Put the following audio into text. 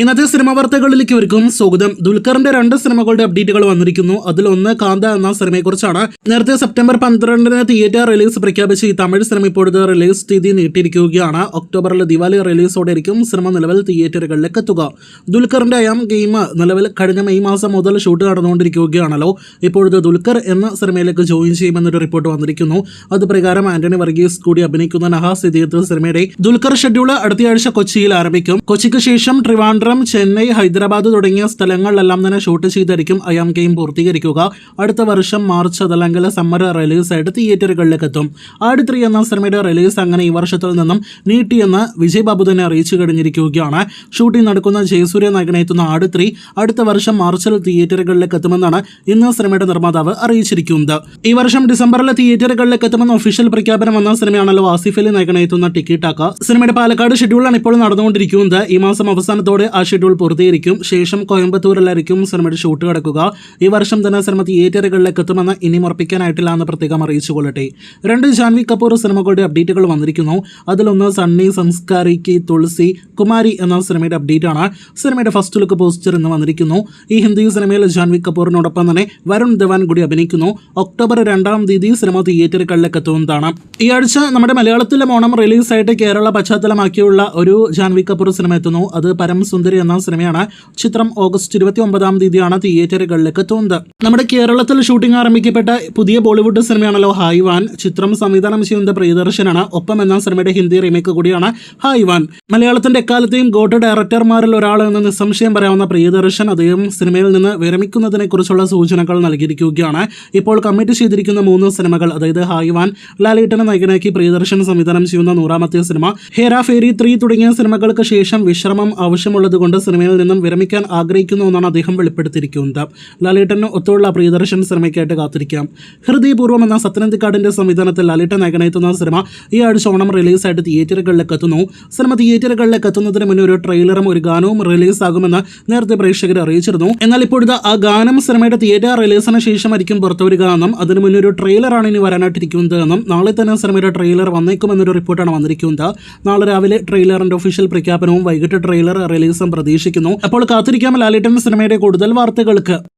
ഇന്നത്തെ സിനിമാ വാർത്തകളിലേക്ക് ഇവർക്കും സ്വാഗതം. ദുൽഖറിന്റെ 2 സിനിമകളുടെ അപ്ഡേറ്റുകൾ വന്നിരിക്കുന്നു. അതിലൊന്ന് കാന്ത എന്ന സിനിമയെക്കുറിച്ചാണ്. നേരത്തെ സെപ്റ്റംബർ 12 തിയേറ്റർ റിലീസ് പ്രഖ്യാപിച്ച ഈ തമിഴ് സിനിമ ഇപ്പോഴത്തെ റിലീസ് തീയതി നീട്ടിയിരിക്കുകയാണ്. ഒക്ടോബറിൽ ദിവാലി റിലീസോടെയായിരിക്കും സിനിമ നിലവിൽ തിയേറ്ററുകളിലേക്ക് എത്തുക. ദുൽഖറിന്റെ ഐ ആം ഗെയിം നിലവിൽ കഴിഞ്ഞ മെയ് മാസം മുതൽ ഷൂട്ട് നടന്നുകൊണ്ടിരിക്കുകയാണല്ലോ. ഇപ്പോഴത്തെ ദുൽഖർ എന്ന സിനിമയിലേക്ക് ജോയിൻ ചെയ്യുമെന്നൊരു റിപ്പോർട്ട് വന്നിരിക്കുന്നു. അത് പ്രകാരം ആന്റണി വർഗീസ് കൂടി അഭിനയിക്കുന്ന നഹാസ് ഇദ്ദേഹത്തെ സിനിമയുടെ ദുൽഖർ ഷെഡ്യൂൾ അടുത്തയാഴ്ച കൊച്ചിയിൽ ആരംഭിക്കും. കൊച്ചിക്ക് ശേഷം ട്രിവാൻഡ്രം, ചെന്നൈ, ഹൈദരാബാദ് തുടങ്ങിയ സ്ഥലങ്ങളിലെല്ലാം തന്നെ ഷൂട്ട് ചെയ്തായിരിക്കും ഐ ആം ഗെയിം പൂർത്തീകരിക്കുക. അടുത്ത വർഷം മാർച്ച് അതല്ലെങ്കിൽ സമ്മർ റിലീസായിട്ട് തിയേറ്ററുകളിലേക്ക് എത്തും. ആട് 3 എന്ന സിനിമയുടെ റിലീസ് അങ്ങനെ ഈ വർഷത്തിൽ നിന്നും നീട്ടിയെന്ന് വിജയ് ബാബു തന്നെ അറിയിച്ചു കഴിഞ്ഞിരിക്കുകയാണ്. ഷൂട്ടിംഗ് നടക്കുന്ന ജയസൂര്യ നായകനെത്തുന്ന ആട് 3 അടുത്ത വർഷം മാർച്ചിൽ തിയേറ്ററുകളിലേക്ക് എത്തുമെന്നാണ് ഇന്ന് സിനിമയുടെ നിർമ്മാതാവ് അറിയിച്ചിരിക്കുന്നത്. ഈ വർഷം ഡിസംബറിൽ തിയേറ്ററുകളിലേക്ക് എത്തുമെന്ന് ഒഫീഷ്യൽ പ്രഖ്യാപനം വന്ന സിനിമയാണല്ലോ ആസിഫ് അലി നായകനെത്തുന്ന ടിക്കി ടാക്ക. സിനിമയുടെ പാലക്കാട് ഷെഡ്യൂളാണ് ഇപ്പോൾ നടന്നുകൊണ്ടിരിക്കുന്നത്. ഈ മാസം അവസാനത്തോടെ ആ ഷെഡ്യൂൾ പൂർത്തീകരിക്കും. ശേഷം കോയമ്പത്തൂരിലായിരിക്കും സിനിമയുടെ ഷൂട്ട് നടക്കുക. ഈ വർഷം തന്നെ സിനിമ തിയേറ്ററുകളിലേക്ക് എത്തുമെന്ന് ഇനിയും ഉറപ്പിക്കാനായിട്ടില്ല എന്ന് പ്രത്യേകം അറിയിച്ചുകൊള്ളട്ടെ. 2 ജാൻവി കപൂർ സിനിമകളുടെ അപ്ഡേറ്റുകൾ വന്നിരിക്കുന്നു. അതിലൊന്ന് സണ്ണി സംസ്കാരിക്ക് തുളസി കുമാരി എന്ന സിനിമയുടെ അപ്ഡേറ്റ് ആണ്. സിനിമയുടെ ഫസ്റ്റ് ലുക്ക് പോസ്റ്റർ ഇന്ന് വന്നിരിക്കുന്നു. ഈ ഹിന്ദി സിനിമയിൽ ജാൻവി കപൂറിനോടൊപ്പം തന്നെ വരുൺ ധവാൻ കൂടി അഭിനയിക്കുന്നു. ഒക്ടോബർ 2 തീയതി സിനിമ തിയേറ്ററുകളിലേക്ക് എത്തുന്നതാണ്. ഈ ആഴ്ച നമ്മുടെ മലയാളത്തിലെ ഓണം റിലീസായിട്ട് കേരള പശ്ചാത്തലമാക്കിയുള്ള ഒരു ജാൻവി കപൂർ സിനിമ എത്തുന്നു. അത് പരം സുന്ദരി എന്ന സിനിമയാണ്. ചിത്രം ഓഗസ്റ്റ് 29 തീയതിയാണ് തിയേറ്ററുകളിലേക്ക് എത്തുന്നത്. നമ്മുടെ കേരളത്തിൽ ഷൂട്ടിംഗ് ആരംഭിക്കപ്പെട്ട പുതിയ ബോളിവുഡ് സിനിമയാണല്ലോ ഹായ് വാൻ. ചിത്രം സംവിധാനം ചെയ്യുന്നത് പ്രിയദർശനാണ്. ഒപ്പം എന്ന സിനിമയുടെ ഹിന്ദി റീമേക്ക് കൂടിയാണ് ഹായ് വാൻ. മലയാളത്തിന്റെ എക്കാലത്തെയും ഗോട്ട് ഡയറക്ടർമാരിൽ ഒരാൾ എന്ന് നിസ്സംശയം പറയാവുന്ന പ്രിയദർശൻ അദ്ദേഹം സിനിമയിൽ നിന്ന് വിരമിക്കുന്നതിനെ കുറിച്ചുള്ള സൂചനകൾ നൽകിയിരിക്കുകയാണ്. ഇപ്പോൾ കമ്മിറ്റ് ചെയ്തിരിക്കുന്ന 3 സിനിമകൾ, അതായത് ഹായ് വാൻ, ലാലേട്ടനെ നായകനാക്കി പ്രിയദർശൻ സംവിധാനം ചെയ്യുന്ന 100ാമത്തെ സിനിമ, ഹേരാ ഫേരി 3 തുടങ്ങിയ സിനിമകൾക്ക് ശേഷം വിശ്രമം ആവശ്യമുള്ളതുകൊണ്ട് സിനിമയിൽ നിന്നും വിരമിക്കാൻ ആഗ്രഹിക്കുന്നു എന്നാണ് അദ്ദേഹം വെളിപ്പെടുത്തിയിരിക്കുന്നത്. ലാലേട്ടന് ഒത്തുള്ള പ്രിയദർശൻ സിനിമയ്ക്കായിട്ട് കാത്തിരിക്കാം. ഹൃദയപൂർവ്വം എന്ന സത്യനന്ദിക്കാടിന്റെ സംവിധാനത്തിൽ ലാലേട്ടൻ നായകനെത്തുന്ന സിനിമ ഈ ആഴ്ച ഓണം റിലീസായിട്ട് തിയേറ്ററുകളിലേക്ക് എത്തുന്നു. സിനിമ തിയേറ്ററുകളിലേക്ക് എത്തുന്നതിന് മുന്നേ ഒരു ട്രെയിലറും ഒരു ഗാനവും റിലീസാകുമെന്ന് നേരത്തെ പ്രേക്ഷകർ അറിയിച്ചിരുന്നു. എന്നാൽ ഇപ്പോഴത്തെ ആ ഗാനം സിനിമയുടെ തിയേറ്റർ റിലീസിന് ശേഷമായിരിക്കും പുറത്തുവരിക എന്നും അതിന് മുന്നേ ഒരു ട്രെയിലറാണ് ഇനി വരാനായിട്ടിരിക്കുന്നത് എന്നും നാളെ തന്നെ സിനിമയുടെ ട്രെയിലർ വന്നേക്കുമെന്നൊരു റിപ്പോർട്ടാണ് വന്നിരിക്കുന്നത്. നാളെ രാവിലെ ട്രെയിലറിന്റെ ഒഫീഷ്യൽ പ്രഖ്യാപനവും വൈകിട്ട് ട്രെയിലർ റിലീസും പ്രതീക്ഷിക്കുന്നു. അപ്പോൾ കാത്തിരിക്കാം ലാലേട്ടൻ സിനിമയുടെ കൂടുതൽ വാർത്തകൾക്ക്.